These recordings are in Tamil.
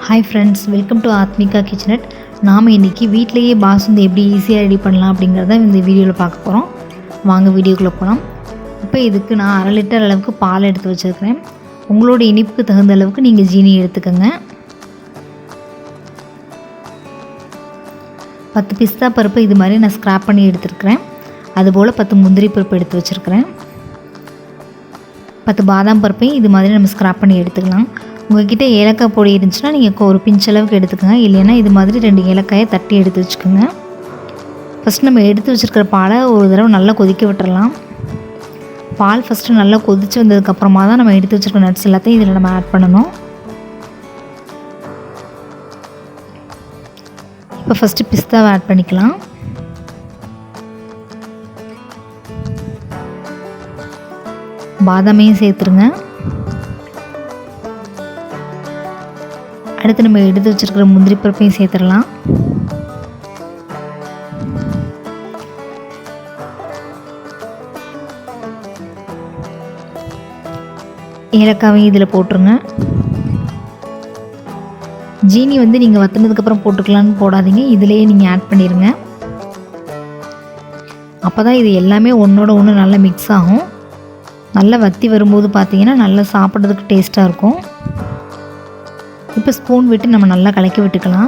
Hi friends, welcome to Aathmika Kitchenette. நாம இன்னைக்கு வீட்லயே பாசுந்தி எப்படி ஈஸியா ரெடி பண்ணலாம் அப்படிங்கறத இந்த வீடியோல பார்க்க போறோம். வாங்க வீடியோக்குள்ள போலாம். இப்போ இதுக்கு நான் 1/2 லிட்டர் அளவுக்கு பால் எடுத்து வச்சிருக்கேன். உங்களோட இனிப்புக்கு தகுந்த அளவுக்கு நீங்க ஜீனி எடுத்துக்கங்க. 10 பிஸ்தா பருப்பு இது மாதிரி நான் ஸ்கிராப் பண்ணி எடுத்துக்கிறேன். அதுபோல 10 முந்திரி பருப்பு எடுத்து வச்சிருக்கேன். 10 பாதாம் பருப்பையும் இது மாதிரி நம்ம ஸ்கிராப் பண்ணி எடுத்துக்கலாம். உங்ககிட்ட ஏலக்காய் பொடி இருந்துச்சுன்னா நீங்கள் ஒரு பிஞ்ச் அளவுக்கு எடுத்துக்கோங்க. இல்லைன்னா இது மாதிரி 2 ஏலக்காயை தட்டி எடுத்து வச்சுக்கோங்க. ஃபஸ்ட் நம்ம எடுத்து வச்சுருக்கிற பாலை ஒரு தடவை நல்லா கொதிக்க விட்டுறலாம். பால் ஃபஸ்ட்டு நல்லா கொதித்து வந்ததுக்கப்புறமா தான் நம்ம எடுத்து வச்சுருக்க நட்ஸ் எல்லாத்தையும் இதில் நம்ம ஆட் பண்ணணும். இப்போ ஃபஸ்ட்டு பிஸ்தாவை ஆட் பண்ணிக்கலாம். பாதாமையும் சேர்த்துருங்க. அடுத்து நம்ம எடுத்து வச்சிருக்கிற முந்திரி பருப்பையும் சேர்த்துடலாம். ஏலக்காவையும் இதில் போட்டுருங்க. ஜீனி வந்து நீங்கள் வற்றினதுக்கப்புறம் போட்டுக்கலான்னு போடாதீங்க, இதிலேயே நீங்கள் ஆட் பண்ணிடுங்க. அப்போ தான் இது எல்லாமே ஒன்றோட ஒன்று நல்லா மிக்ஸ் ஆகும். நல்லா வற்றி வரும்போது பார்த்தீங்கன்னா நல்லா சாப்பிட்றதுக்கு டேஸ்ட்டாக இருக்கும். இப்போ ஸ்பூன் விட்டு நம்ம நல்லா கலக்கி விட்டுக்கலாம்.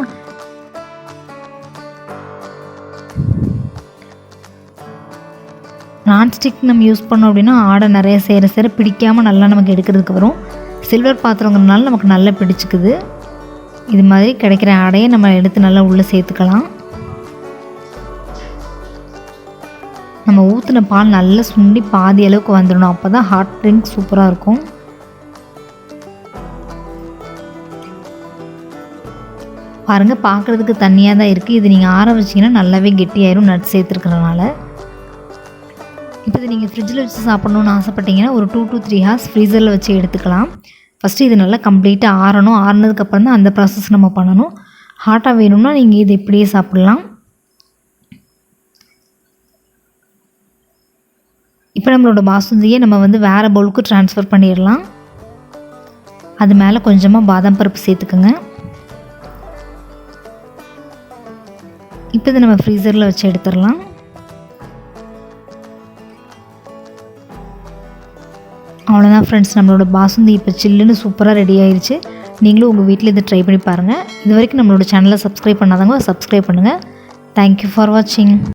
நான்ஸ்டிக் நம்ம யூஸ் பண்ணோம் அப்படின்னா ஆடை நிறைய சேர பிடிக்காமல் நல்லா நமக்கு எடுக்கிறதுக்கு வரும். சில்வர் பாத்திரங்கிறதுனால நமக்கு நல்லா பிடிச்சிக்குது. இது மாதிரி கிடைக்கிற ஆடையை நம்ம எடுத்து நல்லா உள்ளே சேர்த்துக்கலாம். நம்ம ஊற்றின பால் நல்லா சுண்டி பாதி அளவுக்கு வந்துடணும். அப்போ தான் ஹாட் ட்ரிங்க் சூப்பராக இருக்கும். பாருங்கள், பார்க்குறதுக்கு தண்ணியாக தான் இருக்குது. இது நீங்கள் ஆற வச்சிங்கன்னா நல்லாவே கெட்டியாயிரும் நட்ஸ் சேர்த்துருக்கிறதுனால. இப்போ இது நீங்கள் ஃப்ரிட்ஜில் வச்சு சாப்பிட்ணுன்னு ஆசைப்பட்டீங்கன்னா ஒரு 2 to 3 ஹார்ஸ் ஃப்ரீசரில் வச்சு எடுத்துக்கலாம். ஃபஸ்ட்டு இது நல்லா கம்ப்ளீட்டாக ஆறணும். ஆறுனதுக்கப்புறம் தான் அந்த ப்ராசஸ் நம்ம பண்ணணும். ஹாட்டாக வேணும்னா நீங்கள் இது இப்படியே சாப்பிட்லாம். இப்போ நம்மளோட பாசுந்தியை நம்ம வந்து வேறு பவுலுக்கு ட்ரான்ஸ்ஃபர் பண்ணிடலாம். அது மேலே கொஞ்சமாக பாதாம் பருப்பு சேர்த்துக்குங்க. இப்போ இதை நம்ம ஃப்ரீசரில் வச்சு எடுத்துடலாம். அவ்வளோதான் ஃப்ரெண்ட்ஸ், நம்மளோட பாசுந்தி இப்போ சில்லுன்னு சூப்பராக ரெடி ஆயிடுச்சு. நீங்களும் உங்கள் வீட்டில் இதை ட்ரை பண்ணி பாருங்கள். இது வரைக்கும் நம்மளோட சேனலை சப்ஸ்கிரைப் பண்ணாதவங்க சப்ஸ்கிரைப் பண்ணுங்கள். தேங்க்யூ ஃபார் வாட்சிங்.